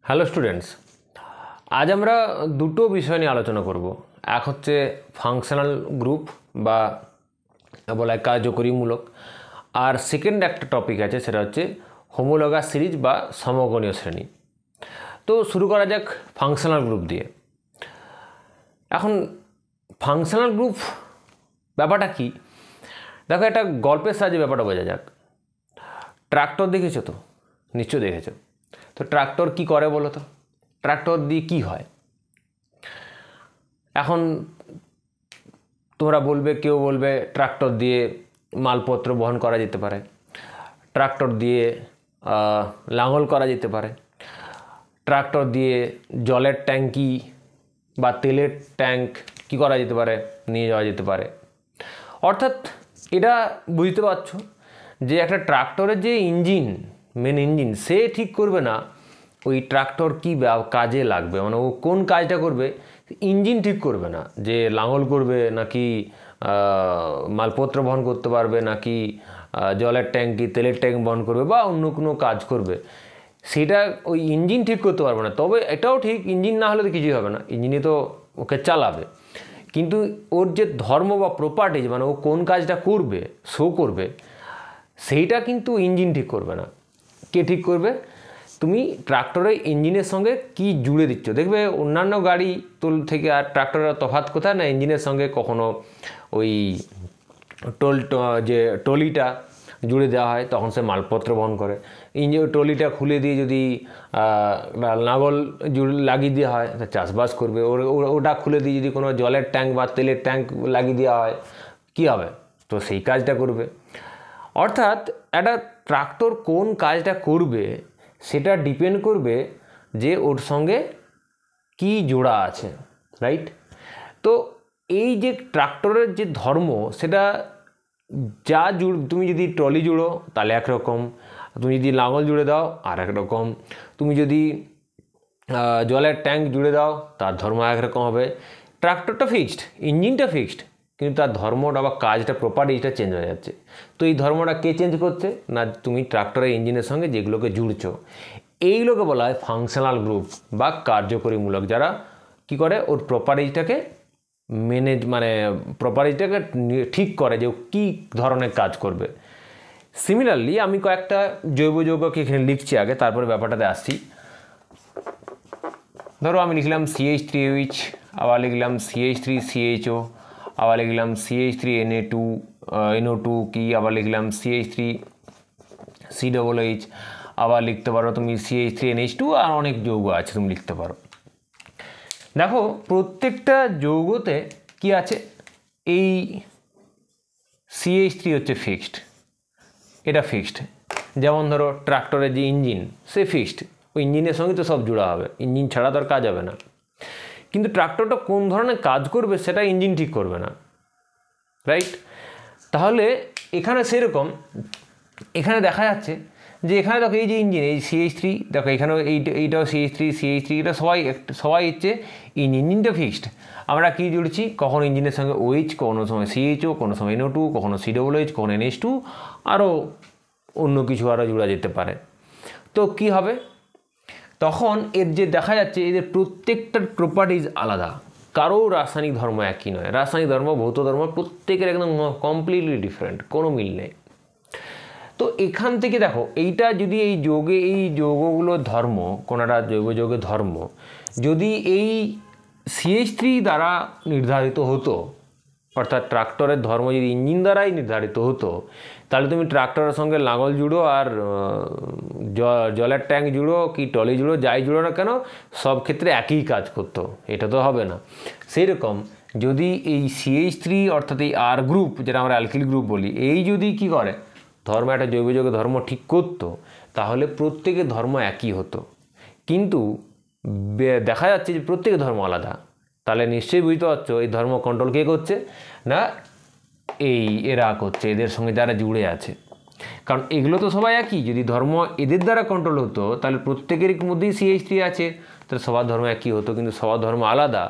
Hello students, আজ আমরা দুটো বিষয় নিয়ে আলোচনা করব। এক হচ্ছে ফাংশনাল গ্রুপ বা বলা হয় কার্যকরীমূলক, আর সেকেন্ড একটা টপিক আছে, সেটা হচ্ছে হোমোলগাস সিরিজ বা সমগণীয় শ্রেণী। তো শুরু করা যাক ফাংশনাল গ্রুপ দিয়ে। এখন ফাংশনাল গ্রুপ ব্যাপারটা কি, দেখো একটা গল্পের সাহায্যে ব্যাপারটা বোঝা যাক। ট্রাক্টর দেখেছো তো, নিশ্চয় দেখেছো। তো ট্রাক্টর কি করে বলো তো, ট্রাক্টর দিয়ে কি হয়? এখন তোমরা বলবে, কেউ বলবে ট্রাক্টর দিয়ে মালপত্র বহন করা যেতে পারে, ট্রাক্টর দিয়ে লাঙল করা যেতে পারে, ট্রাক্টর দিয়ে জলের ট্যাঙ্কি বা তেলের ট্যাঙ্ক কি করা যেতে পারে, নিয়ে যাওয়া যেতে পারে। অর্থাৎ এটা বুঝতে পারছো যে একটা ট্রাক্টরের যে ইঞ্জিন, মেন ইঞ্জিন, সে ঠিক করবে না ওই ট্রাক্টর কী কাজে লাগবে, মানে ও কোন কাজটা করবে ইঞ্জিন ঠিক করবে না, যে লাঙল করবে নাকি মালপত্র বহন করতে পারবে, নাকি জলের ট্যাঙ্কি তেলের ট্যাঙ্ক বহন করবে বা অন্য কোনো কাজ করবে, সেটা ওই ইঞ্জিন ঠিক করতে পারবে না। তবে এটাও ঠিক, ইঞ্জিন না হলে তো কিছুই হবে না, ইঞ্জিনে তো ওকে চালাবে, কিন্তু ওর যে ধর্ম বা প্রপার্টিজ, মানে ও কোন কাজটা করবে, শো করবে, সেইটা কিন্তু ইঞ্জিন ঠিক করবে না। কে ঠিক করবে? তুমি ট্রাক্টরের ইঞ্জিনের সঙ্গে কি জুড়ে দিচ্ছ। দেখবে অন্যান্য গাড়ি থেকে আর ট্রাক্টরের তফাৎ কোথায় না, ইঞ্জিনের সঙ্গে কখনো ওই যে টলিটা জুড়ে দেওয়া হয়, তখন সে মালপত্র বহন করে। ইঞ্জিন টলিটা খুলে দিয়ে যদি লাঙল লাগিয়ে দেওয়া হয়, চাষবাস করবে। ওটা খুলে দিয়ে যদি কোনো জলের ট্যাঙ্ক বা তেলের ট্যাঙ্ক লাগিয়ে দেওয়া হয়, কী হবে? তো সেই কাজটা করবে। অর্থাৎ একটা ট্রাক্টর কোন কাজটা করবে সেটা ডিপেন্ড করবে যে ওর সঙ্গে কি জোড়া আছে, রাইট? তো এই যে ট্রাক্টরের যে ধর্ম, সেটা তুমি যদি ট্রলি জুড়ো তাহলে একরকম, তুমি যদি লাঙল জুড়ে দাও আর একরকম, তুমি যদি জলের ট্যাঙ্ক জুড়ে দাও তার ধর্ম একরকম হবে। ট্রাক্টরটা ফিক্সড, ইঞ্জিনটা ফিক্সড, কিন্তু তার ধর্মটা বা কাজটা, প্রপার্টিটা চেঞ্জ হয়ে যাচ্ছে। তো এই ধর্মটা কে চেঞ্জ করছে না, তুমি ট্রাক্টরের ইঞ্জিনের সঙ্গে যেগুলোকে জুড়ছো, এইগুলোকে বলা হয় ফাংশনাল গ্রুপ বা কার্যকরীমূলক, যারা কি করে ওর প্রপার্টিটাকে মানে প্রপার্টিটাকে ঠিক করে যে কী ধরনের কাজ করবে। সিমিলারলি আমি কয়েকটা জৈব যৌগকে এখানে লিখছি আগে, তারপরে ব্যাপারটাতে আসছি। ধরো আমি লিখলাম CH3OH, আবার লিখলাম CH3CHO, আবার লিখলাম CH3NO2 কি, আবার লিখলাম CH3COOH, আবার লিখতে পারো তুমি CH3NH2, আর অনেক যৌগ আছে তুমি লিখতে পারো। দেখো প্রত্যেকটা যৌগতে কি আছে, এই CH3 হচ্ছে ফিক্সড, এটা ফিক্সড। যেমন ধরো ট্রাক্টরের যে ইঞ্জিন, সে ফিক্সড, ওই ইঞ্জিনের সঙ্গে তো সব জোড়া হবে, ইঞ্জিন ছাড়া তো আর কাজ হবে না। কিন্তু ট্রাক্টরটা কোন ধরনের কাজ করবে সেটা ইঞ্জিন ঠিক করবে না, রাইট? তাহলে এখানে সেরকম, এখানে দেখা যাচ্ছে যে এখানে দেখো এই যে ইঞ্জিন, এই CH3, দেখো এখানেও এইটাও CH3, এটা সবাই হচ্ছে ইঞ্জিনটা ফিক্সড। আমরা কি জুড়ছি, কখনো ইঞ্জিনের সঙ্গে OH, কোনো সময় CHO, কোনো সময় NO2, কখনো COOH, কখনো NH2, আরও অন্য কিছু আরও জোড়া যেতে পারে। তো কি হবে তখন, এর যে দেখা যাচ্ছে এদের প্রত্যেকটার প্রপার্টিজ আলাদা, কারো রাসায়নিক ধর্ম একই নয়। রাসায়নিক ধর্ম, ভৌত ধর্ম প্রত্যেকের একদম কমপ্লিটলি ডিফারেন্ট, কোনো মিল নেই। তো এখান থেকে দেখো, এইটা যদি এই যৌগগুলোর ধর্ম, কোনোটা জৈব যৌগের ধর্ম যদি এই CH3 দ্বারা নির্ধারিত হতো, অর্থাৎ ট্রাক্টরের ধর্ম যদি ইঞ্জিন দ্বারাই নির্ধারিত হতো, তাহলে তুমি ট্রাক্টরের সঙ্গে লাঙল জুড়ো আর জলের ট্যাঙ্ক জুড়ো কি টলি জুড়ো, যাই জুড়ো না কেন, সব ক্ষেত্রে একই কাজ করতো। এটা তো হবে না। সেই রকম যদি এই CH3 অর্থাৎ এই R গ্রুপ, যেটা আমরা অ্যালকিল গ্রুপ বলি, এই যদি কি করে ধর্ম, একটা জৈব যৌগের ধর্ম ঠিক করতো, তাহলে প্রত্যেকের ধর্ম একই হতো। কিন্তু দেখা যাচ্ছে যে প্রত্যেকের ধর্ম আলাদা। তাহলে নিশ্চয়ই বুঝতে পারছো এই ধর্ম কন্ট্রোল কে করছে না, এরা করছে, এদের সঙ্গে যারা জুড়ে আছে। কারণ এগুলো তো সবাই একই, যদি ধর্ম এদের দ্বারা কন্ট্রোল হতো তাহলে প্রত্যেকের মধ্যেই CH3 আছে, তাহলে সবার ধর্ম একই হতো। কিন্তু সবার ধর্ম আলাদা,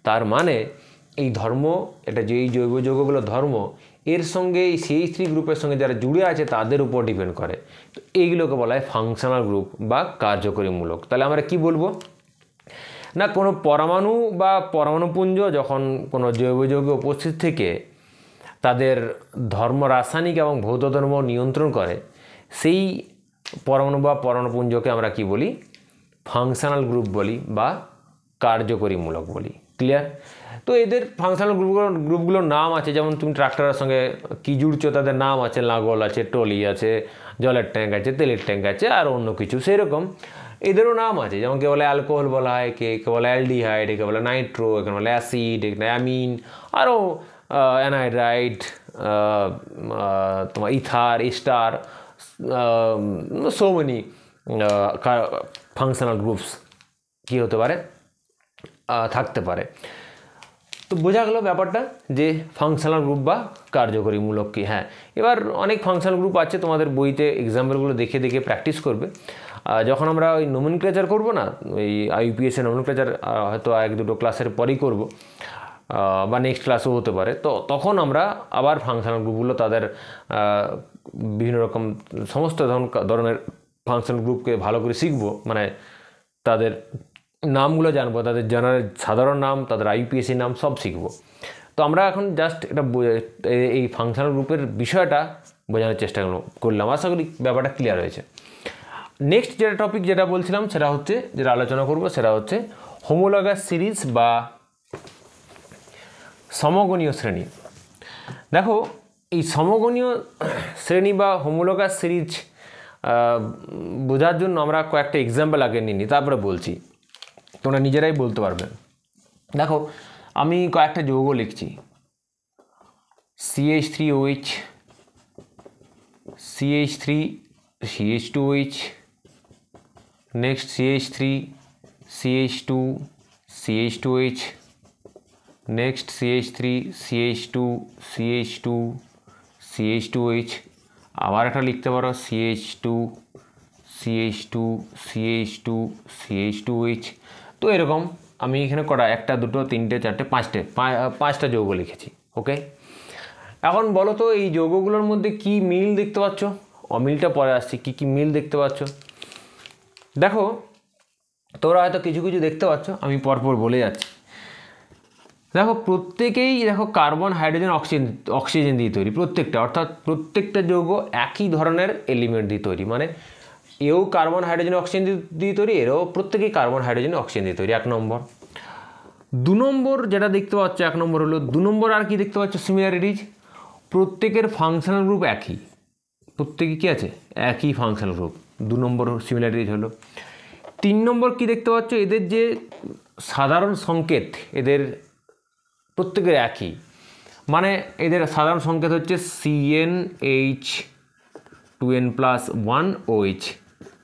তার মানে এই ধর্ম, এটা যে এই জৈব যৌগগুলোর ধর্ম, এর সঙ্গে এই CH3 গ্রুপের সঙ্গে যারা জুড়ে আছে তাদের উপর ডিপেন্ড করে। তো এইগুলোকে বলা হয় ফাংশনাল গ্রুপ বা কার্যকরীমূলক। তাহলে আমরা কি বলবো না, কোনো পরমাণু বা পরমাণুপুঞ্জ যখন কোনো জৈব যৌগে উপস্থিত থেকে তাদের ধর্ম রাসায়নিক এবং ভৌত ধর্ম নিয়ন্ত্রণ করে, সেই পরমাণু বা পরমাণুপুঞ্জকে আমরা কি বলি, ফাংশনাল গ্রুপ বলি বা কার্যকরীমূলক বলি। ক্লিয়ার? তো এদের ফাংশনাল গ্রুপগুলোর নাম আছে, যেমন তুমি ট্রাক্টরের সঙ্গে কী জুড়ছো তাদের নাম আছে, লাঙল আছে, টলি আছে, জলের ট্যাঙ্ক আছে, তেলের ট্যাঙ্ক আছে, আর অন্য কিছু সেরকম এদেরও নাম আছে। যেমন কে বলে অ্যালকোহল বলা হয়, কে বলে অ্যালডিহাইড, একে বলে নাইট্রো, একে বলে অ্যাসিড, এখানে অ্যামিন, আরও অ্যানাইড্রাইড, তোমার ether, ester, so many functional groups কী হতে পারে, থাকতে পারে। তো বোঝা গেল ব্যাপারটা যে ফাংশনাল গ্রুপ বা কার্যকরীমূলক কি। হ্যাঁ, এবার অনেক ফাংশনাল গ্রুপ আছে, তোমাদের বইতে এক্সাম্পলগুলো দেখে দেখে প্র্যাকটিস করবে। যখন আমরা ওই নোমেনক্লেচার করবো না, ওই IUPAC নোমেনক্লেচার হয়তো 1-2 ক্লাসের পরেই করব, বা নেক্সট ক্লাসও হতে পারে। তো তখন আমরা আবার ফাংশনাল গ্রুপগুলো তাদের বিভিন্ন রকম সমস্ত ধরনের ফাংশনাল গ্রুপকে ভালো করে শিখবো, মানে তাদের নামগুলো জানবো, তাদের জেনারেল সাধারণ নাম, তাদের IUPAC নাম সব শিখবো। তো আমরা এখন জাস্ট এটা এই ফাংশনাল গ্রুপের বিষয়টা বোঝানোর চেষ্টা করলাম। আশা করি ব্যাপারটা ক্লিয়ার হয়েছে। নেক্সট যেটা টপিক যেটা বলছিলাম সেটা হচ্ছে, যেটা আলোচনা করব সেটা হচ্ছে হোমোলগাস সিরিজ বা সমগণীয় শ্রেণী। দেখো, এই সমগণীয় শ্রেণী বা হোমোলগাস সিরিজ বোঝার জন্য আমরা কয়েকটা এক্সাম্পল আগে নিই, তারপরে বলছি, তোমরা নিজেরাই বলতে পারবে। দেখো, আমি কয়েকটা যৌগ লিখছি, CH3OH, CH3 CH2OH, next CH3 CH2 CH2OH, next CH3 CH2 CH2 CH2OH, আবার একটা লিখতে পারো CH2 CH2 CH2 CH2OH। তো এরকম আমি এখানে কটা, 1, 2, 3, 4, 5টা যৌগ লিখেছি। ওকে, এখন বলো তো এই যৌগগুলোর মধ্যে কি মিল দেখতে পাচ্ছ? অমিলটা পরে আসছে, কি কি মিল দেখতে পাচ্ছ? দেখো, তোমরা হয়তো কিছু কিছু দেখতে পাচ্ছ, আমি পরপর বলে যাচ্ছি। দেখো, প্রত্যেকেই দেখো কার্বন, হাইড্রোজেন, অক্সিজেন দিয়ে তৈরি, প্রত্যেকটা, অর্থাৎ প্রত্যেকটা যৌগ একই ধরনের এলিমেন্ট দিয়ে তৈরি। মানে এও কার্বন, হাইড্রোজেন, অক্সিজেন দিয়ে তৈরি, এরও প্রত্যেকেই কার্বন, হাইড্রোজেন, অক্সিজেন দিয়ে তৈরি, 1 নম্বর। 2 নম্বর যেটা দেখতে পাচ্ছ, 1 নম্বর হলো 2 নম্বর। আর কি দেখতে পাচ্ছ? সিমিলারিটিজ, প্রত্যেকের ফাংশনাল গ্রুপ একই, প্রত্যেকে কী আছে? একই ফাংশনাল গ্রুপ। 2 নম্বর সিমিলারিটিজ হলো। 3 নম্বর কি দেখতে পাচ্ছ? এদের যে সাধারণ সংকেত, এদের প্রত্যেকের একই, মানে এদের সাধারণ সংকেত হচ্ছে CnH2n+1OH।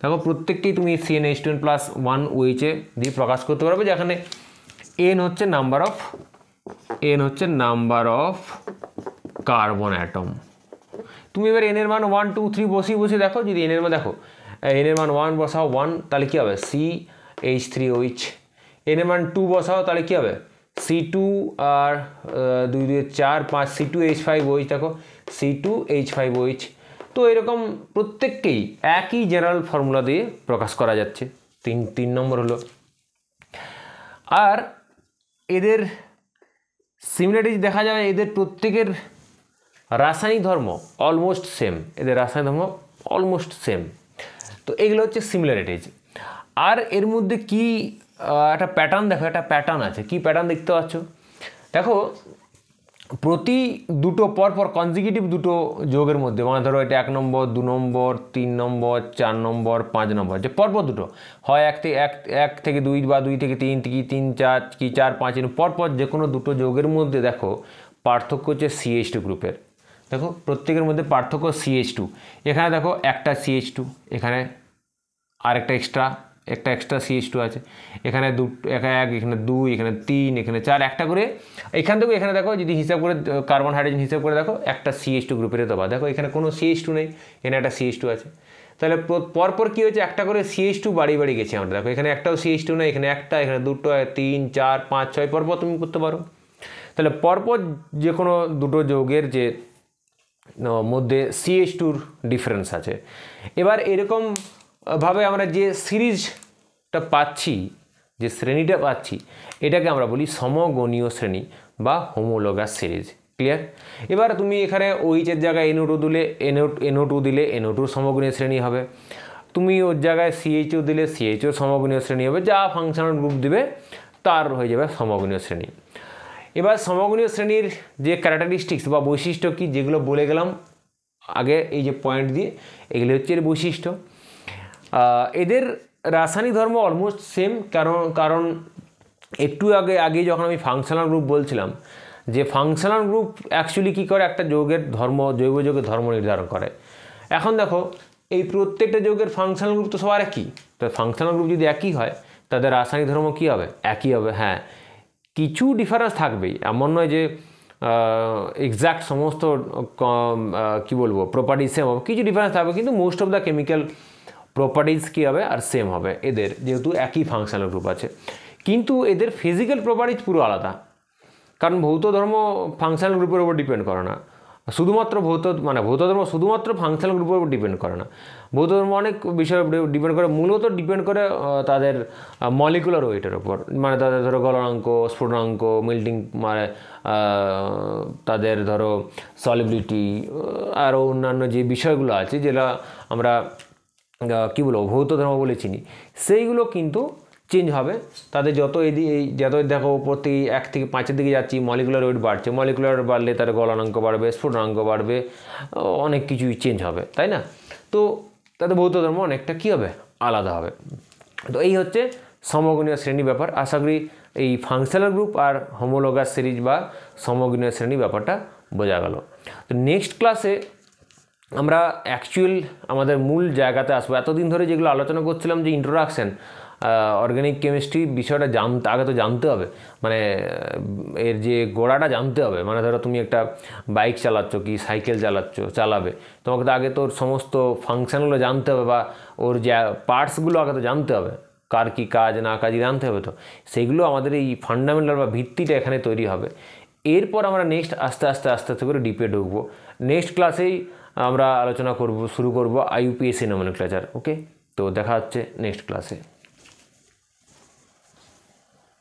দেখো, প্রত্যেককেই তুমি CnH2n+1OH দিয়ে প্রকাশ করতে পারবে, যেখানে n হচ্ছে নাম্বার অফ কার্বন অ্যাটম। তুমি এবার n এর মান 1, 2, 3 বসিয়ে দেখো, যদি n এর মান দেখো, n এর মান 1 বসাও, 1, তাহলে কী হবে? CH3OH। n এর মান 2 বসাও, তাহলে কী হবে? C2, আর 2, 2, 4, 5, C2H5OH। দেখো, C2H5OH। তো এরকম প্রত্যেককেই একই জেনারেল ফর্মুলা দিয়ে প্রকাশ করা যাচ্ছে। 3 নম্বর হলো। আর এদের সিমিলারিটিজ দেখা যায়, এদের প্রত্যেকের রাসায়নিক ধর্ম অলমোস্ট সেম, তো এগুলো হচ্ছে সিমিলারিটিজ। আর এর মধ্যে কি একটা প্যাটার্ন, দেখো, একটা প্যাটার্ন আছে। কি প্যাটার্ন দেখতে পাচ্ছ? দেখো, প্রতি দুটো পরপর কনজিকিউটিভ দুটো যৌগের মধ্যে, মানে ধরো এটা 1 নম্বর, 2 নম্বর, 3 নম্বর, 4 নম্বর, 5 নম্বর, যে পরপর দুটো হয়, 1 থেকে 2 বা 2 থেকে 3 কি 3, 4 কি 4, 5, পরপর যে কোনো দুটো যৌগের মধ্যে দেখো পার্থক্য হচ্ছে CH2 গ্রুপের। দেখো, প্রত্যেকের মধ্যে পার্থক্য CH2। এখানে দেখো একটা CH2, এখানে আরেকটা এক্সট্রা CH2 আছে, এখানে 1, এখানে 2, এখানে 3, এখানে 4, একটা করে। এখান থেকে এখানে দেখো, যদি হিসাব করে কার্বন, হাইড্রোজেন হিসাব করে দেখো, একটা CH2 গ্রুপের দেওয়া। দেখো, এখানে কোনো CH2 নেই, এখানে একটা CH2 আছে। তাহলে পরপর কী হয়েছে? একটা করে CH2 বাড়ি গেছে আমরা। দেখো, এখানে একটাও CH2 নেই, এখানে একটা, এখানে 2, 3, 4, 5, 6 পরপর তুমি করতে পারো। তাহলে পরপর যে কোনো দুটো যৌগের যে মধ্যে CH2 ডিফারেন্স আছে। এবার এরকম ভাবে আমরা যে সিরিজটা পাচ্ছি, যে শ্রেণীটা পাচ্ছি, এটাকে আমরা বলি সমগণীয় শ্রেণী বা হোমোলোগাস সিরিজ। ক্লিয়ার? এবার তুমি এখানে OH এর জায়গায় NO2 দিলে NO2 দিলে NO2 সমগণীয় শ্রেণী হবে, তুমি ওর জায়গায় CHO দিলে CHO সমগণীয় শ্রেণী হবে, যা ফাংশনাল গ্রুপ দিবে তার হয়ে যাবে সমগণীয় শ্রেণী। এবার সমগণীয় শ্রেণীর যে ক্যারেক্টারিস্টিক্স বা বৈশিষ্ট্য কি, যেগুলো বলে গেলাম আগে এই যে পয়েন্ট দিয়ে, এগুলি হচ্ছে এর বৈশিষ্ট্য। এদের রাসায়নিক ধর্ম অলমোস্ট সেম, কারণ একটু আগে যখন আমি ফাংশনাল গ্রুপ বলছিলাম, যে ফাংশনাল গ্রুপ অ্যাকচুয়ালি কী করে, একটা যৌগের ধর্ম, জৈব যৌগের ধর্ম নির্ধারণ করে। এখন দেখো এই প্রত্যেকটা যৌগের ফাংশনাল গ্রুপ তো সবার একই, তো ফাংশনাল গ্রুপ যদি একই হয় তাদের রাসায়নিক ধর্ম কী হবে? একই হবে। হ্যাঁ, কিছু ডিফারেন্স থাকবেই, এমন নয় যে এক্স্যাক্ট সমস্ত কী বলবো প্রপার্টিজ সেম হবে, কিছু ডিফারেন্স থাকবে, কিন্তু most of the chemical properties কী হবে আর সেম হবে এদের, যেহেতু একই ফাংশনাল গ্রুপ আছে। কিন্তু এদের ফিজিক্যাল প্রপার্টিজ পুরো আলাদা, কারণ ভৌত ধর্ম ফাংশনাল গ্রুপের উপর ডিপেন্ড করে না, শুধুমাত্র ভৌত ধর্ম শুধুমাত্র ফাংশনাল গ্রুপের উপর ডিপেন্ড করে না, ভৌত ধর্ম অনেক বিষয়ের উপর ডিপেন্ড করে, মূলত ডিপেন্ড করে তাদের মলিকুলার ওয়েটের ওপর, মানে তাদের ধরো গলনাঙ্ক, স্ফুটনাঙ্ক, মেল্টিং, মানে তাদের ধরো সলিবিলিটি, আরও অন্যান্য যে বিষয়গুলো আছে যেটা আমরা কী বলবো ভৌত ধর্ম বলে চিনি, সেইগুলো কিন্তু চেঞ্জ হবে। তাদের যত দেখো উপর থেকে 1 থেকে 5-এর দিকে যাচ্ছি, মলিকুলার ওয়েট বাড়ছে, মলিকুলার ওয়েট বাড়লে তার গলনাঙ্ক বাড়বে, স্ফুটনাঙ্ক বাড়বে, অনেক কিছুই চেঞ্জ হবে, তাই না? তো তাদের ভৌত ধর্ম অনেকটা কী হবে? আলাদা হবে। তো এই হচ্ছে সমগণীয় শ্রেণী ব্যাপার। আশা করি এই ফাংশনাল গ্রুপ আর হোমোলোগাস সিরিজ বা সমগণীয় শ্রেণী ব্যাপারটা বোঝা গেল। তো নেক্সট ক্লাসে আমরা অ্যাকচুয়াল আমাদের মূল জায়গাতে আসবো। এতদিন ধরে যেগুলো আলোচনা করছিলাম, যে ইন্ট্রোডাকশন, অর্গানিক কেমিস্ট্রি বিষয়টা আগে তো জানতে হবে, মানে এর যে গোড়াটা জানতে হবে। মানে ধরো তুমি একটা বাইক চালাচ্ছ কি সাইকেল চালাবে, তোমাকে তো আগে তোর সমস্ত ফাংশনগুলো জানতে হবে, বা ওর যে পার্টসগুলো আগে তো জানতে হবে, কার কী কাজ না কাজ জানতে হবে। তো সেইগুলো আমাদের এই ফান্ডামেন্টাল বা ভিত্তিটা এখানে তৈরি হবে। এরপর আমরা নেক্সট আস্তে আস্তে করে ডিপে ঢুকবো। নেক্সট ক্লাসেই আমরা আলোচনা শুরু করব IUPAC নমেনক্লেচার। ওকে, তো দেখা হচ্ছে নেক্সট ক্লাসে।